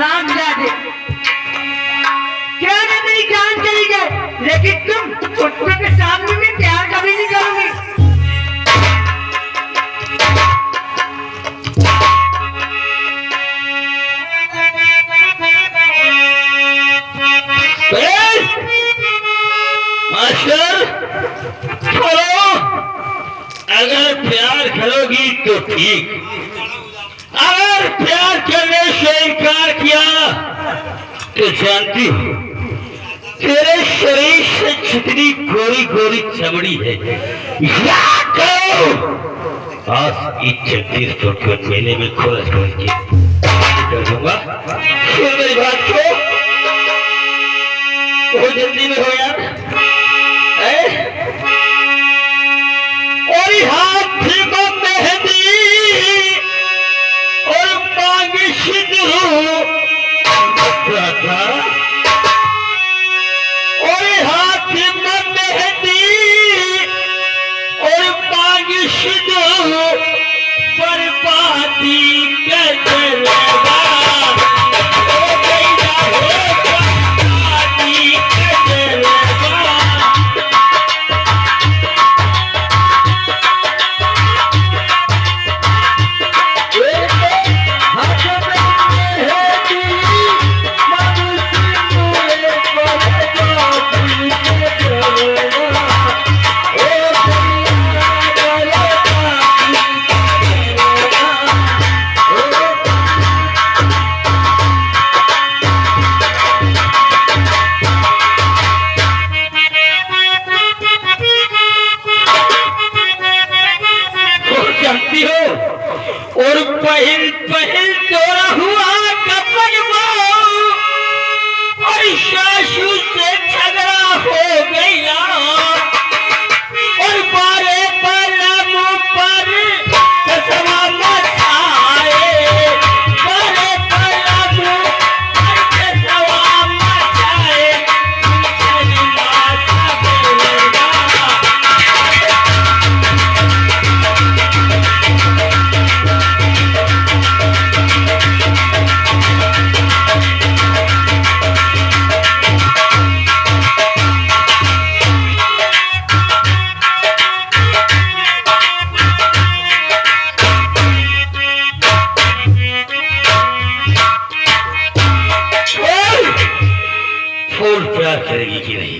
हराम जादे, क्या ना मेरी जान चली जाए, लेकिन तुम कुत्ते के सामने में प्यार कभी नहीं करोगी। अगर प्यार करोगी तो ठीक, अगर प्यार करने से इनकार किया तो जानती हो तेरे शरीर से जितनी गोरी गोरी चमड़ी है याद करो, आज इस 36 के मेले में खोज के कर दूंगा। सुन मेरी बात को, बहुत जल्दी में हो यार। और हाथ में मेहंदी और मांग सिंदूर, और हाथ में मेहंदी और मांग सिंदूर बर्बादी कर लगा। और पहल पहल तोड़ा हुआ कपड़ और सासू से झगड़ा हो गया, और बारे पलम पर कसवा मचाए, बारे पलम पर कसवा मचाए। फूल प्यार करेगी कि नहीं,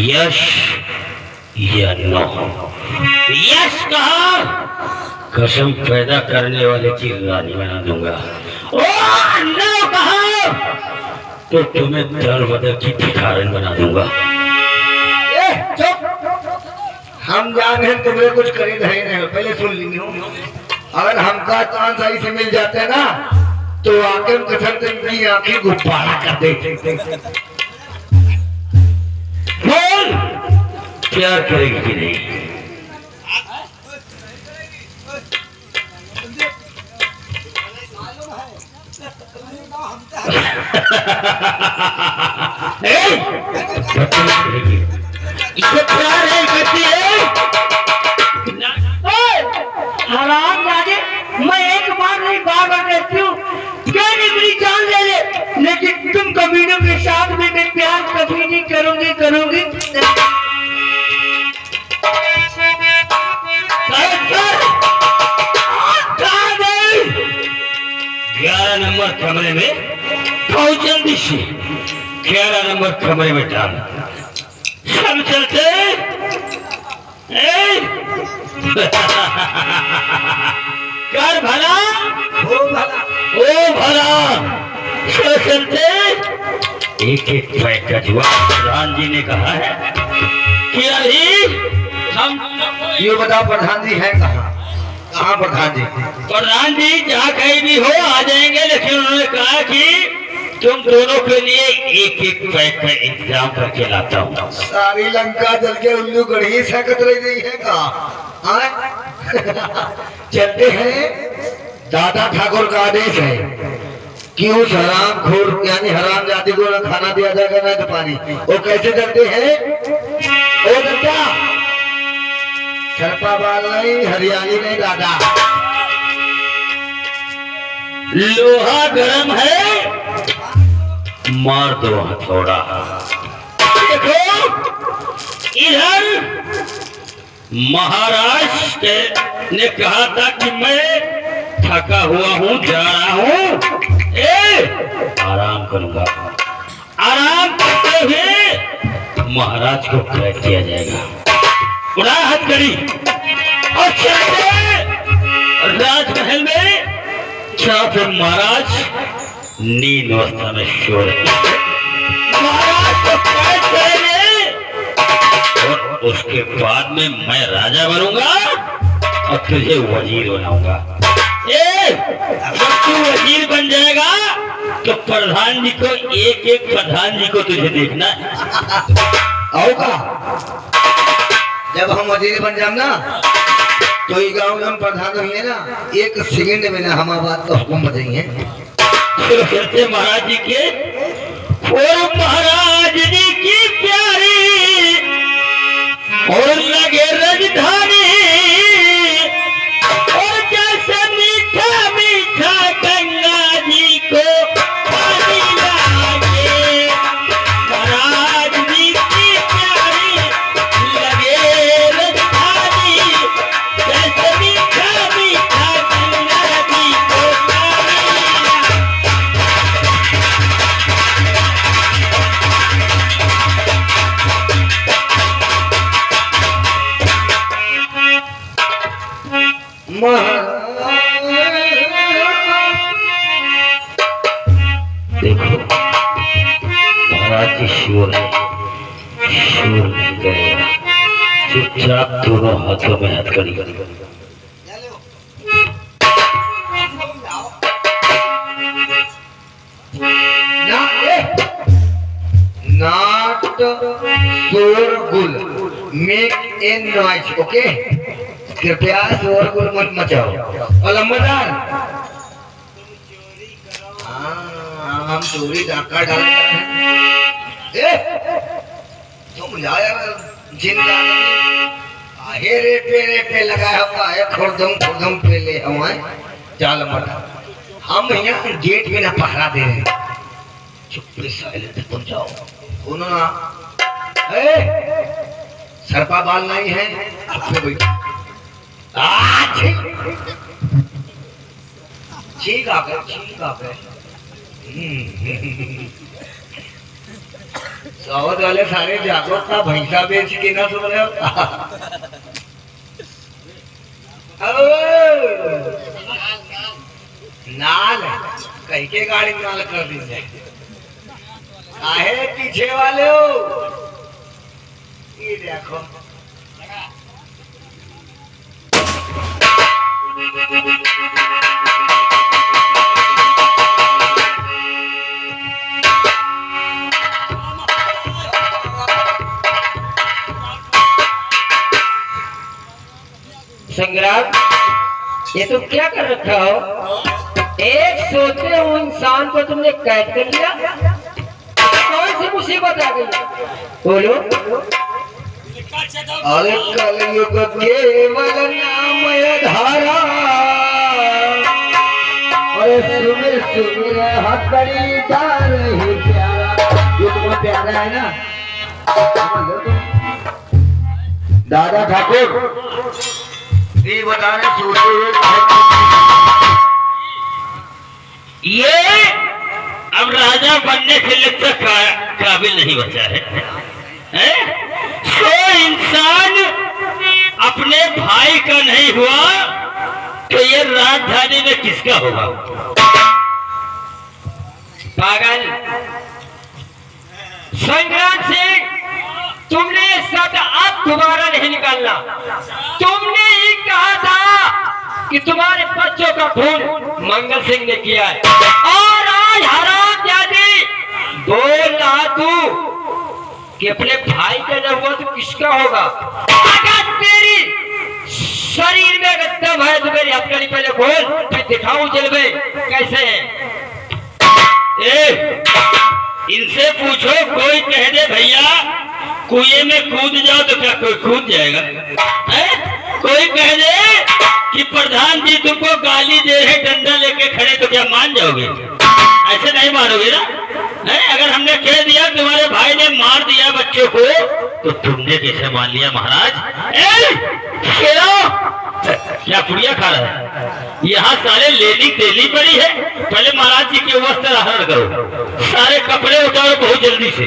यश या नो? यश कहा, कसम पैदा करने वाले की रानी बना दूंगा, और नो कहा तो तुम्हें दर बदर की भिखारन बना दूंगा। हम जाने तुम्हें कुछ खरीद है नहीं, पहले सुन ली हूँ। अगर हमका चांस सही से मिल जाते ना तो आके कसम से इनकी आंखें गुब्बारा कर देते। बोल, प्यार करेगी कि नहीं? इसको प्यार है करती है। हराम जादे, मैं एक बार नहीं बार बार कहती हूँ, क्या नहीं मेरी जान ले ले, लेकिन तुम कमीनों के साथ में मैं प्यार कभी नहीं करूंगी। 11 नंबर कमरे में बहुत जल्दी से 11 नंबर कमरे में डाल, सब चलते कर भला ओ भला चलते। एक एक पैक का जवाब प्रधान जी ने कहा है कि अभी हम ये बताओ प्रधान जी है कहाँ? कहाँ प्रधान जी? प्रधान जी जहाँ कहीं भी हो आ जाएंगे, लेकिन उन्होंने कहा कि तुम दोनों के लिए एक एक पैक का इंतजाम करके लाता हूँ। सारी लंका जल के उल्लू गढ़ी सकत रह गई है कहाँ? चलते हैं, दादा ठाकुर का आदेश है कि उस हराम खोर यानी हराम जाति को न खाना दिया जाएगा न तो पानी। वो कैसे चलते हैं? ओ दादा छरपा बाल नहीं, हरियाली नहीं दादा, लोहा गरम है, मार दो हथौड़ा। देखो इधर महाराज ने कहा था कि मैं थका हुआ हूं, जा रहा हूं, आराम करूंगा। आराम करते हुए महाराज को कैद किया जाएगा। उड़ा हथकड़ी और चलते राजमहल में, जहां पर महाराज नींद अवस्था में सो रहे। महाराज को कैद करेंगे और उसके बाद में मैं राजा बनूंगा और तुझे वजीर बनाऊंगा। जब तू वजीर बन जाएगा तो प्रधान जी को, एक एक प्रधान जी को तुझे देखना है। आओगा जब हम वजीर बन जाम ना तो ये गाँव में हम प्रधान हुए ना, एक सेकंड में ना हम बात का हुक्म बताएंगे। तो कहते महाराज जी के, और महाराज जी की प्यारी और लगे राजधानी, और जैसे मीठा मीठा गंगा जी को पानी लागे। महाराज जी की प्यारी लगे राजधानी, जैसे मीठा मीठा गंगा जी को पानी लागे। देखो महाराज की शोर है, शोर नहीं करेगा, चुपचाप दोनों हाथों में हथकड़ी करेगा। Not शोरगुल, मेक ए नॉइज, ओके? कृपया शोरगुल मत मचाओ। और लंबादार, हम चोरी डाका डालते हैं। तुम यार जिंदा आहे रे पे लगा हुआ है, खुरदम पे ले हमारे चाल मत। हम यहाँ गेट में ना पहरा दे रहे, चुप साइलेंट तुम जाओ। सुनो ना, सरपा बाल नहीं है, अपने बैठो। ठीक आ गए। सावध वाले सारे जागरूक था, भैंसा बेच के ना सुन रहे हो। नाल कहीं के गाड़ी नाल कर दीजिए। आहे पीछे वाले हो, ये देखो संग्राम, ये तुम क्या कर रखा हो? एक सोते हुए इंसान को तुमने कैद कर लिया, कौन सी मुसीबत आ गई? बोलो। अरे कलयुग केवल नाम धारा, अरे सुमिर हथकड़ी डाल ही प्यारा। ये तुम्हें प्यारा है ना दादा ठाकुर? ये बताने सोचे ये अब राजा बनने के लिए तो काबिल नहीं बचा है? सो इंसान अपने भाई का नहीं हुआ तो ये राजधानी में किसका होगा? पागल संग्राम सिंह, तुमने ये शब्द अब दोबारा नहीं निकालना। तुमने ही कहा था कि तुम्हारे बच्चों का खून मंगल सिंह ने किया है, और आज हरामजादी बोल रहा तू कि अपने भाई का जब हुआ तो किसका होगा? अगर तेरी शरीर में अगर दम है तो मेरी हथकड़ी पहले बोल, फिर दिखाऊं जलवे कैसे है। इनसे पूछो, कोई कह दे भैया कुएं में कूद जाओ तो क्या कोई कूद जाएगा? कोई कह दे कि प्रधान जी तुमको गाली दे रहे डंडा लेके खड़े तो क्या मान जाओगे? ऐसे नहीं मारोगे ना? नहीं, अगर हमने कह दिया तुम्हारे भाई ने मार दिया बच्चों को तो तुमने कैसे मान लिया महाराज? क्या पुड़िया खा रहा है? यहाँ सारे लेनी तेली पड़ी है। पहले महाराज जी के वस्त्र हरण करो, सारे कपड़े उतारो बहुत जल्दी से,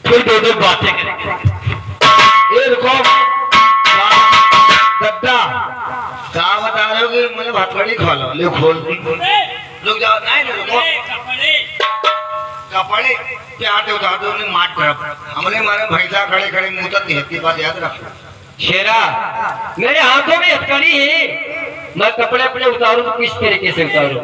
फिर दो दो बातें करेंगे। ये रुको दद्दा, क्या बता रहे हो कि मैंने भातवाड़ी खा लो? ले खोल दी, रुक जाओ। नहीं रुको, कपड़े प्यार उतार दो, उन्हें मार कर हमने मारे भैंसा खड़े खड़े मुंह तक की बात याद रखो। शेरा, मेरे हाथों में हथकड़ी है, मैं कपड़े अपने उतारूं तो किस तरीके से उतारूं?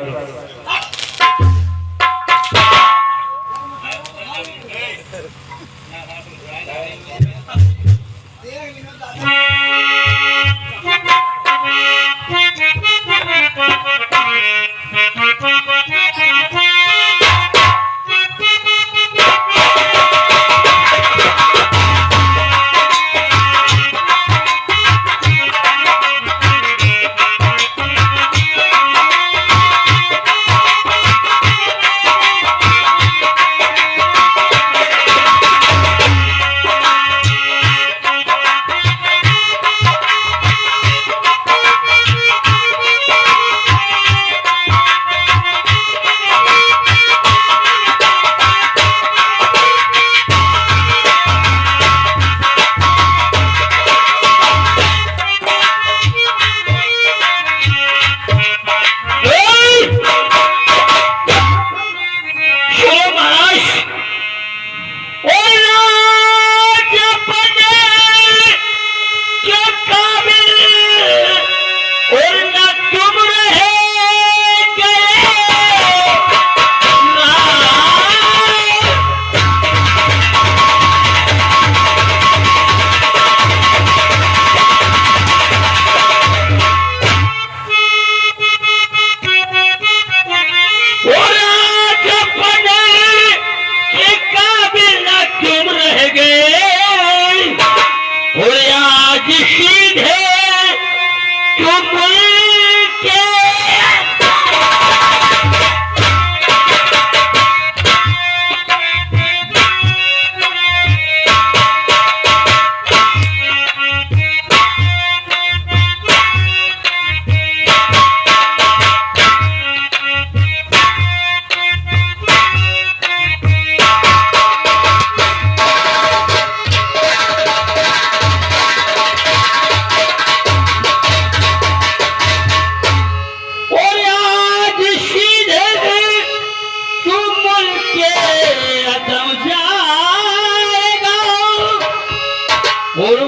और